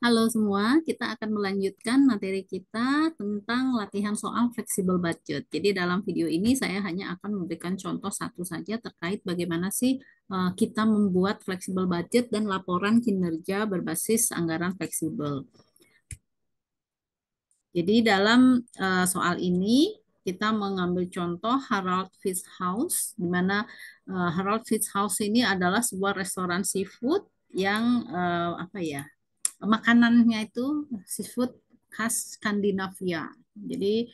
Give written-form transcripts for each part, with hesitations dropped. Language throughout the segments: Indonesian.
Halo semua, kita akan melanjutkan materi kita tentang latihan soal fleksibel budget. Jadi dalam video ini saya hanya akan memberikan contoh satu saja terkait bagaimana sih kita membuat fleksibel budget dan laporan kinerja berbasis anggaran fleksibel. Jadi dalam soal ini kita mengambil contoh Harold Fish House, di mana Harold Fish House ini adalah sebuah restoran seafood yang apa ya, makanannya itu seafood khas Skandinavia. Jadi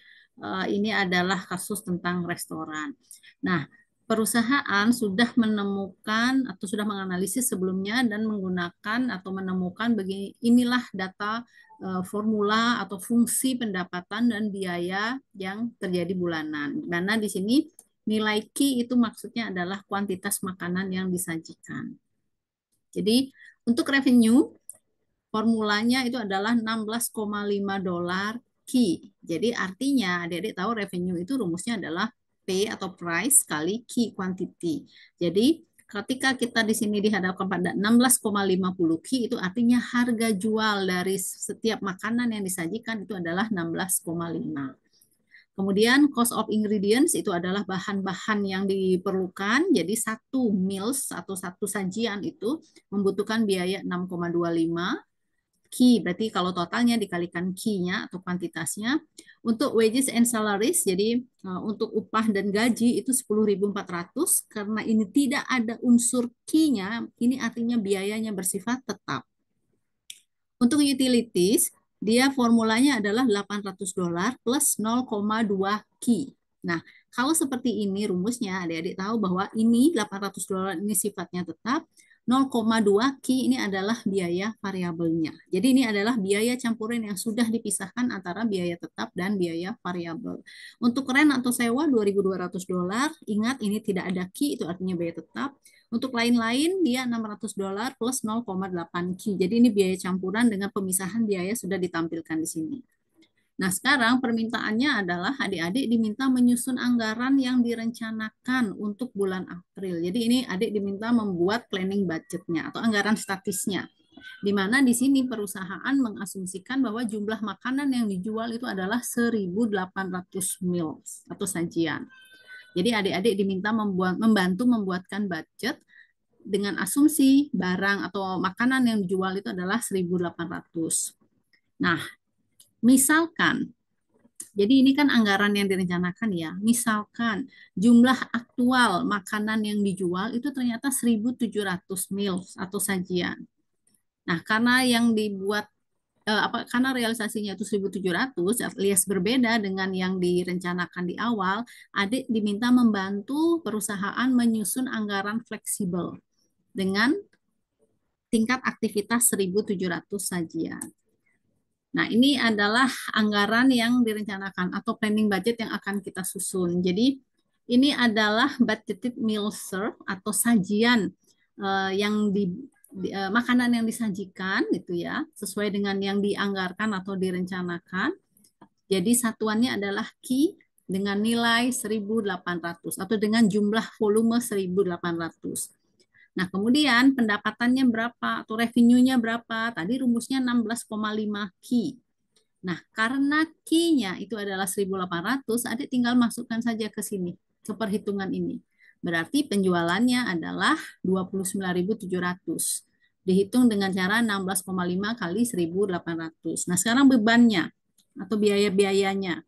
ini adalah kasus tentang restoran. Nah, perusahaan sudah menemukan atau sudah menganalisis sebelumnya dan menggunakan atau menemukan begini inilah data formula atau fungsi pendapatan dan biaya yang terjadi bulanan. Di mana di sini nilai Q itu maksudnya adalah kuantitas makanan yang disajikan. Jadi untuk revenue formulanya itu adalah 16,5 dolar Q. Jadi artinya adik-adik tahu revenue itu rumusnya adalah P atau price kali Q quantity. Jadi ketika kita di sini dihadapkan pada 16,50 Q itu artinya harga jual dari setiap makanan yang disajikan itu adalah 16,5. Kemudian cost of ingredients itu adalah bahan-bahan yang diperlukan. Jadi satu meals atau satu sajian itu membutuhkan biaya 6,25 Q. Berarti kalau totalnya dikalikan Q-nya atau kuantitasnya. Untuk wages and salaries, jadi untuk upah dan gaji itu 10.400 karena ini tidak ada unsur Q-nya, ini artinya biayanya bersifat tetap. Untuk utilities, dia formulanya adalah 800 dolar plus 0,2 Q. Nah, kalau seperti ini rumusnya, adik-adik tahu bahwa ini 800 dolar ini sifatnya tetap, 0,2 Q ini adalah biaya variabelnya. Jadi ini adalah biaya campuran yang sudah dipisahkan antara biaya tetap dan biaya variabel. Untuk rent atau sewa 2.200 dolar, ingat ini tidak ada Q, itu artinya biaya tetap. Untuk lain-lain dia 600 dolar plus 0,8 Q. Jadi ini biaya campuran dengan pemisahan biaya sudah ditampilkan di sini. Nah, sekarang permintaannya adalah adik-adik diminta menyusun anggaran yang direncanakan untuk bulan April. Jadi ini adik diminta membuat planning budgetnya atau anggaran statisnya. Di mana di sini perusahaan mengasumsikan bahwa jumlah makanan yang dijual itu adalah 1.800 meals atau sajian. Jadi adik-adik diminta membantu membuatkan budget dengan asumsi barang atau makanan yang dijual itu adalah 1.800. Nah, misalkan, jadi ini kan anggaran yang direncanakan ya. Misalkan jumlah aktual makanan yang dijual itu ternyata 1.700 meals atau sajian. Nah, karena yang dibuat karena realisasinya itu 1.700 alias berbeda dengan yang direncanakan di awal, adik diminta membantu perusahaan menyusun anggaran fleksibel dengan tingkat aktivitas 1.700 sajian. Nah, ini adalah anggaran yang direncanakan atau planning budget yang akan kita susun. Jadi, ini adalah budgeted meal serve atau sajian yang makanan yang disajikan gitu ya, sesuai dengan yang dianggarkan atau direncanakan. Jadi satuannya adalah Q dengan nilai 1.800 atau dengan jumlah volume 1.800. Nah, kemudian pendapatannya berapa atau revenue-nya berapa? Tadi rumusnya 16,5 Q. Nah, karena Q-nya itu adalah 1.800, adik tinggal masukkan saja ke sini, ke perhitungan ini. Berarti penjualannya adalah 29.700. Dihitung dengan cara 16,5 kali 1.800. Nah, sekarang bebannya atau biaya-biayanya.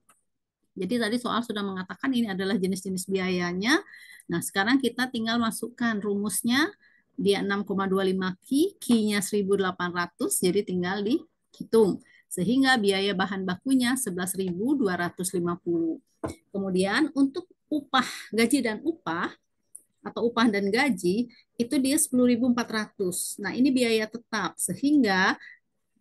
Jadi tadi soal sudah mengatakan ini adalah jenis-jenis biayanya. Nah, sekarang kita tinggal masukkan rumusnya. Dia 6,25 Q, Q-nya 1.800, jadi tinggal dihitung. Sehingga biaya bahan bakunya 11.250. Kemudian untuk upah, gaji dan upah, atau upah dan gaji, itu dia 10.400. Nah, ini biaya tetap, sehingga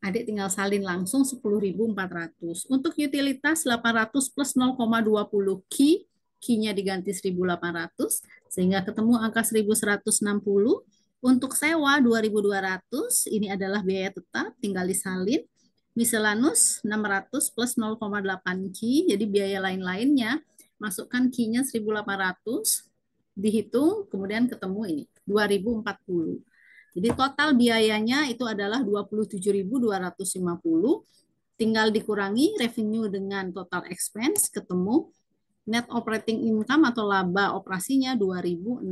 adik tinggal salin langsung 10.400. Untuk utilitas 800 plus 0,20 Q, Q-nya diganti 1.800, sehingga ketemu angka 1.160. Untuk sewa 2.200, ini adalah biaya tetap, tinggal disalin. Miscellaneous 600 plus 0,8 Q, jadi biaya lain-lainnya, masukkan Q-nya 1.800, dihitung, kemudian ketemu ini, 2.040. Jadi total biayanya itu adalah 27.250, tinggal dikurangi revenue dengan total expense, ketemu net operating income atau laba operasinya 2.650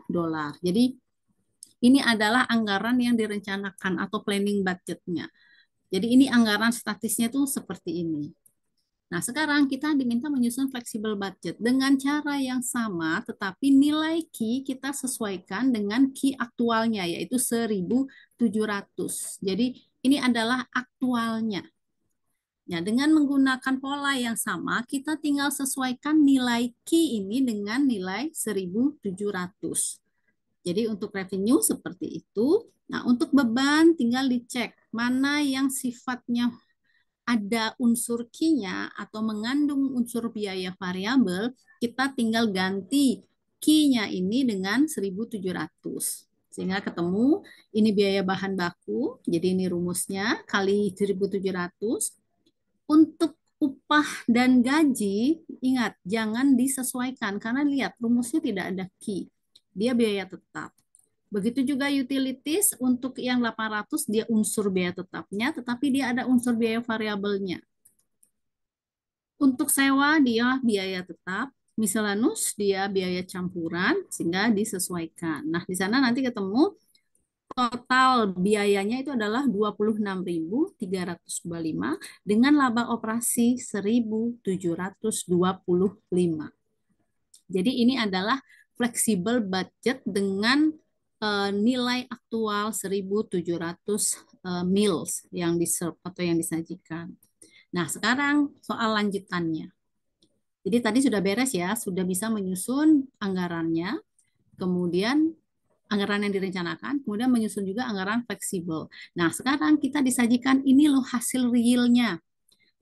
dolar. Jadi ini adalah anggaran yang direncanakan atau planning budgetnya. Jadi ini anggaran statisnya tuh seperti ini. Nah, sekarang kita diminta menyusun flexible budget dengan cara yang sama, tetapi nilai key kita sesuaikan dengan key aktualnya, yaitu 1.700. Jadi ini adalah aktualnya. Nah, dengan menggunakan pola yang sama, kita tinggal sesuaikan nilai key ini dengan nilai 1.700. Jadi untuk revenue seperti itu. Nah, untuk beban tinggal dicek mana yang sifatnya ada unsur key-nya atau mengandung unsur biaya variabel, kita tinggal ganti key-nya ini dengan 1.700. Sehingga ketemu ini biaya bahan baku, jadi ini rumusnya kali 1.700. Untuk upah dan gaji, ingat jangan disesuaikan karena lihat rumusnya tidak ada key. Dia biaya tetap. Begitu juga utilities untuk yang 800 dia unsur biaya tetapnya tetapi dia ada unsur biaya variabelnya. Untuk sewa dia biaya tetap, miscellaneous dia biaya campuran sehingga disesuaikan. Nah, di sana nanti ketemu total biayanya itu adalah 26.325 dengan laba operasi 1.725. Jadi ini adalah flexible budget dengan nilai aktual 1.700 meals yang diserve atau yang disajikan. Nah, sekarang soal lanjutannya. Jadi tadi sudah beres ya, sudah bisa menyusun anggarannya, kemudian anggaran yang direncanakan, kemudian menyusun juga anggaran fleksibel. Nah, sekarang kita disajikan ini loh hasil realnya.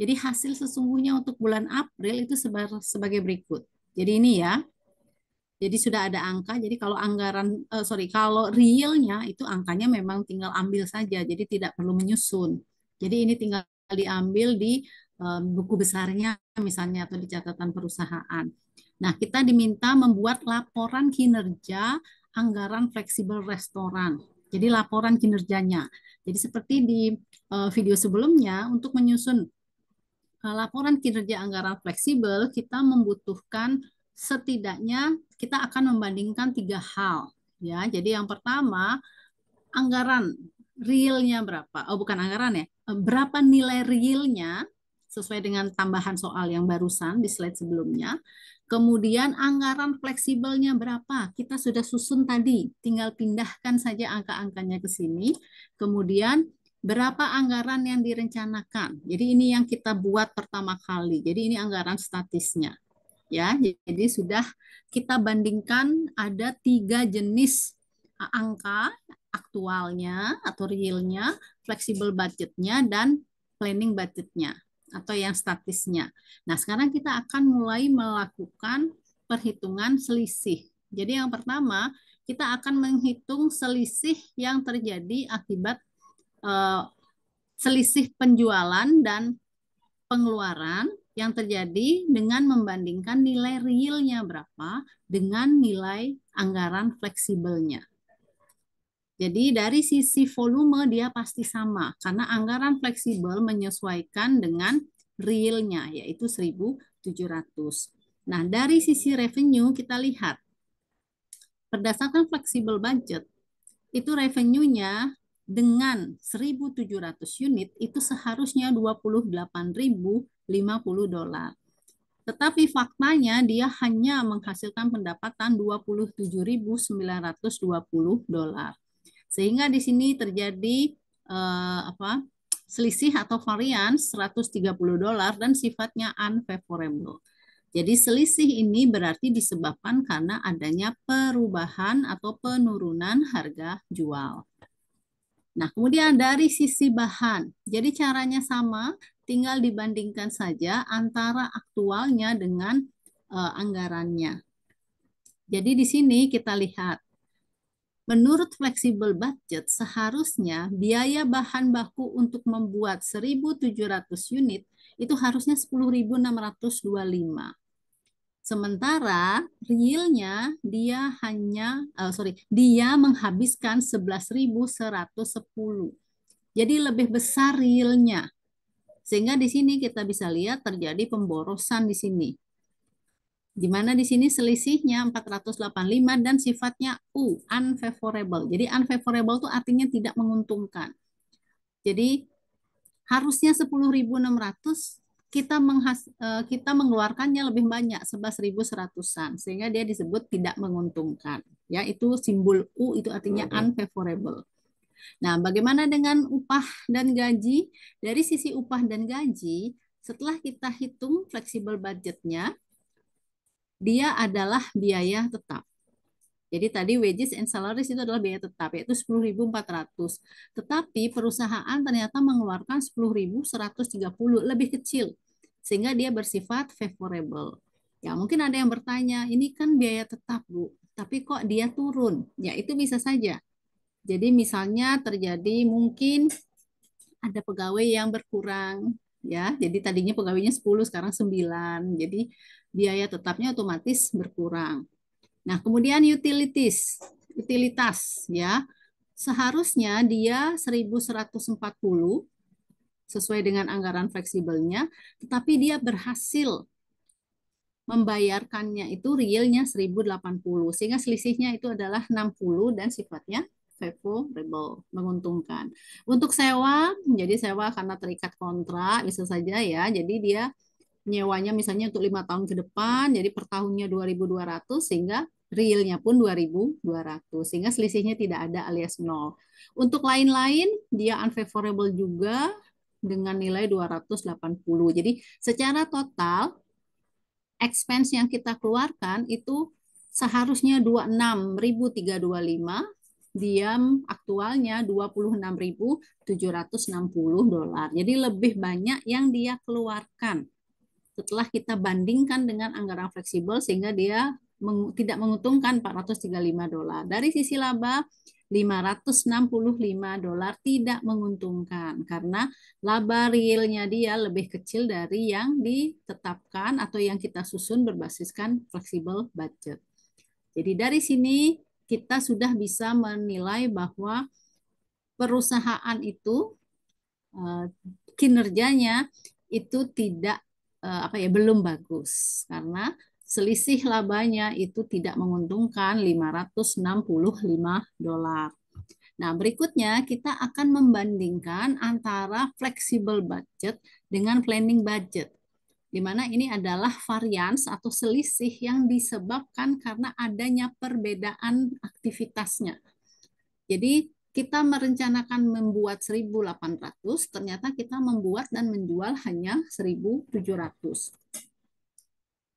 Jadi hasil sesungguhnya untuk bulan April itu sebagai berikut. Jadi ini ya, jadi sudah ada angka. Jadi kalau kalau realnya itu angkanya memang tinggal ambil saja. Jadi tidak perlu menyusun. Jadi ini tinggal diambil di buku besarnya misalnya atau di catatan perusahaan. Nah, kita diminta membuat laporan kinerja anggaran fleksibel restoran. Jadi laporan kinerjanya. Jadi seperti di video sebelumnya untuk menyusun laporan kinerja anggaran fleksibel, kita membutuhkan setidaknya kita akan membandingkan 3 hal. Ya, jadi yang pertama anggaran realnya berapa? Oh, bukan anggaran ya. Berapa nilai realnya sesuai dengan tambahan soal yang barusan di slide sebelumnya. Kemudian anggaran fleksibelnya berapa? Kita sudah susun tadi, tinggal pindahkan saja angka-angkanya ke sini. Kemudian berapa anggaran yang direncanakan. Jadi ini yang kita buat pertama kali. Jadi ini anggaran statisnya. Ya, jadi sudah kita bandingkan ada 3 jenis angka aktualnya atau realnya, flexible budgetnya, dan planning budgetnya atau yang statisnya. Nah, sekarang kita akan mulai melakukan perhitungan selisih. Jadi yang pertama, kita akan menghitung selisih yang terjadi akibat selisih penjualan dan pengeluaran yang terjadi dengan membandingkan nilai realnya berapa dengan nilai anggaran fleksibelnya. Jadi dari sisi volume dia pasti sama karena anggaran fleksibel menyesuaikan dengan realnya yaitu 1.700. Nah, dari sisi revenue kita lihat berdasarkan fleksibel budget itu revenue-nya dengan 1.700 unit itu seharusnya 28.050 dolar. Tetapi faktanya dia hanya menghasilkan pendapatan 27.920 dolar. Sehingga di sini terjadi selisih atau varian 130 dolar dan sifatnya unfavorable. Jadi selisih ini berarti disebabkan karena adanya perubahan atau penurunan harga jual. Nah, kemudian dari sisi bahan, jadi caranya sama, tinggal dibandingkan saja antara aktualnya dengan anggarannya. Jadi di sini kita lihat, menurut fleksibel budget seharusnya biaya bahan baku untuk membuat 1.700 unit itu harusnya 10.625. Sementara realnya dia menghabiskan 11.110. Jadi lebih besar realnya. Sehingga di sini kita bisa lihat terjadi pemborosan di sini. Di mana di sini selisihnya 485 dan sifatnya unfavorable. Jadi unfavorable itu artinya tidak menguntungkan. Jadi harusnya 10.600, kita mengeluarkannya lebih banyak 11.100-an sehingga dia disebut tidak menguntungkan. Ya, itu simbol U itu artinya unfavorable. Nah, bagaimana dengan upah dan gaji? Dari sisi upah dan gaji, setelah kita hitung fleksibel budgetnya, dia adalah biaya tetap. Jadi tadi wages and salaries itu adalah biaya tetap, yaitu 10.400. Tetapi perusahaan ternyata mengeluarkan 10.130, lebih kecil. Sehingga dia bersifat favorable. Ya, mungkin ada yang bertanya, ini kan biaya tetap, Bu. Tapi kok dia turun? Ya, itu bisa saja. Jadi misalnya terjadi mungkin ada pegawai yang berkurang, ya. Jadi tadinya pegawainya 10, sekarang 9. Jadi biaya tetapnya otomatis berkurang. Nah, kemudian utilitas ya. Seharusnya dia 1.140 sesuai dengan anggaran fleksibelnya, tetapi dia berhasil membayarkannya itu realnya 1.080 sehingga selisihnya itu adalah 60 dan sifatnya favorable, menguntungkan. Untuk sewa, jadi sewa karena terikat kontrak bisa saja ya. Jadi dia nyewanya misalnya untuk 5 tahun ke depan, jadi per tahunnya 2.200 sehingga realnya pun 2.200 sehingga selisihnya tidak ada alias nol. Untuk lain-lain dia unfavorable juga dengan nilai 280. Jadi secara total expense yang kita keluarkan itu seharusnya 26.325, diam aktualnya 26.760 dolar. Jadi lebih banyak yang dia keluarkan setelah kita bandingkan dengan anggaran fleksibel sehingga dia tidak menguntungkan 435 dolar. Dari sisi laba 565 dolar tidak menguntungkan karena laba realnya dia lebih kecil dari yang ditetapkan atau yang kita susun berbasiskan fleksibel budget. Jadi dari sini kita sudah bisa menilai bahwa perusahaan itu kinerjanya itu tidak belum bagus karena selisih labanya itu tidak menguntungkan 565 dolar. Nah, berikutnya kita akan membandingkan antara flexible budget dengan planning budget, di mana ini adalah varians atau selisih yang disebabkan karena adanya perbedaan aktivitasnya. Jadi kita merencanakan membuat 1.800, ternyata kita membuat dan menjual hanya 1.700.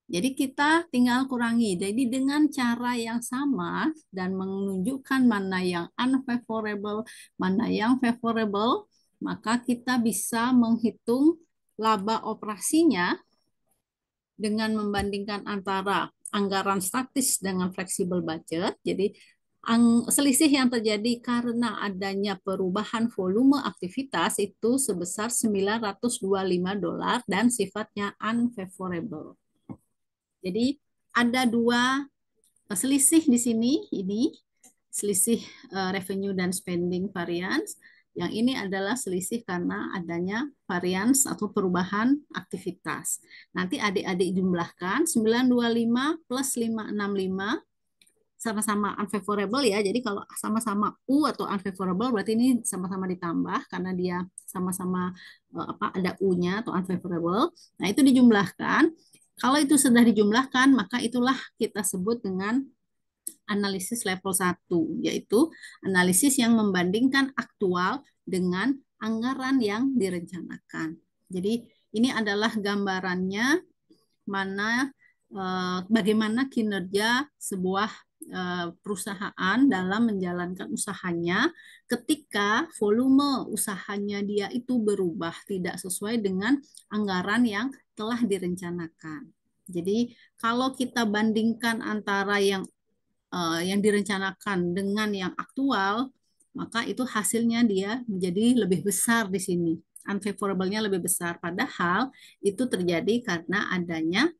Jadi kita tinggal kurangi. Jadi dengan cara yang sama dan menunjukkan mana yang unfavorable, mana yang favorable, maka kita bisa menghitung laba operasinya dengan membandingkan antara anggaran statis dengan fleksibel budget. Jadi selisih yang terjadi karena adanya perubahan volume aktivitas itu sebesar 925 dolar dan sifatnya unfavorable. Jadi ada dua selisih di sini, ini selisih revenue dan spending variance. Yang ini adalah selisih karena adanya varians atau perubahan aktivitas. Nanti adik-adik jumlahkan 925 plus 565 sama-sama unfavorable ya. Jadi kalau sama-sama U atau unfavorable berarti ini sama-sama ditambah karena dia sama-sama ada U-nya atau unfavorable. Nah, itu dijumlahkan. Kalau itu sudah dijumlahkan, maka itulah kita sebut dengan analisis level 1, yaitu analisis yang membandingkan aktual dengan anggaran yang direncanakan. Jadi ini adalah gambarannya mana bagaimana kinerja sebuah perusahaan dalam menjalankan usahanya ketika volume usahanya dia itu berubah tidak sesuai dengan anggaran yang telah direncanakan. Jadi kalau kita bandingkan antara yang direncanakan dengan yang aktual, maka itu hasilnya dia menjadi lebih besar di sini. Unfavorable-nya lebih besar. Padahal itu terjadi karena adanya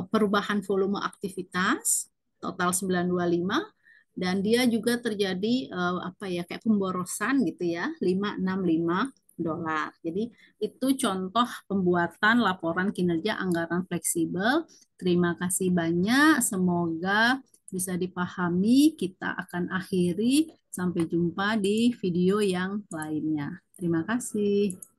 perubahan volume aktivitas total 925 dan dia juga terjadi apa ya kayak pemborosan gitu ya 565 dolar. Jadi itu contoh pembuatan laporan kinerja anggaran fleksibel. Terima kasih banyak. Semoga bisa dipahami. Kita akan akhiri. Sampai jumpa di video yang lainnya. Terima kasih.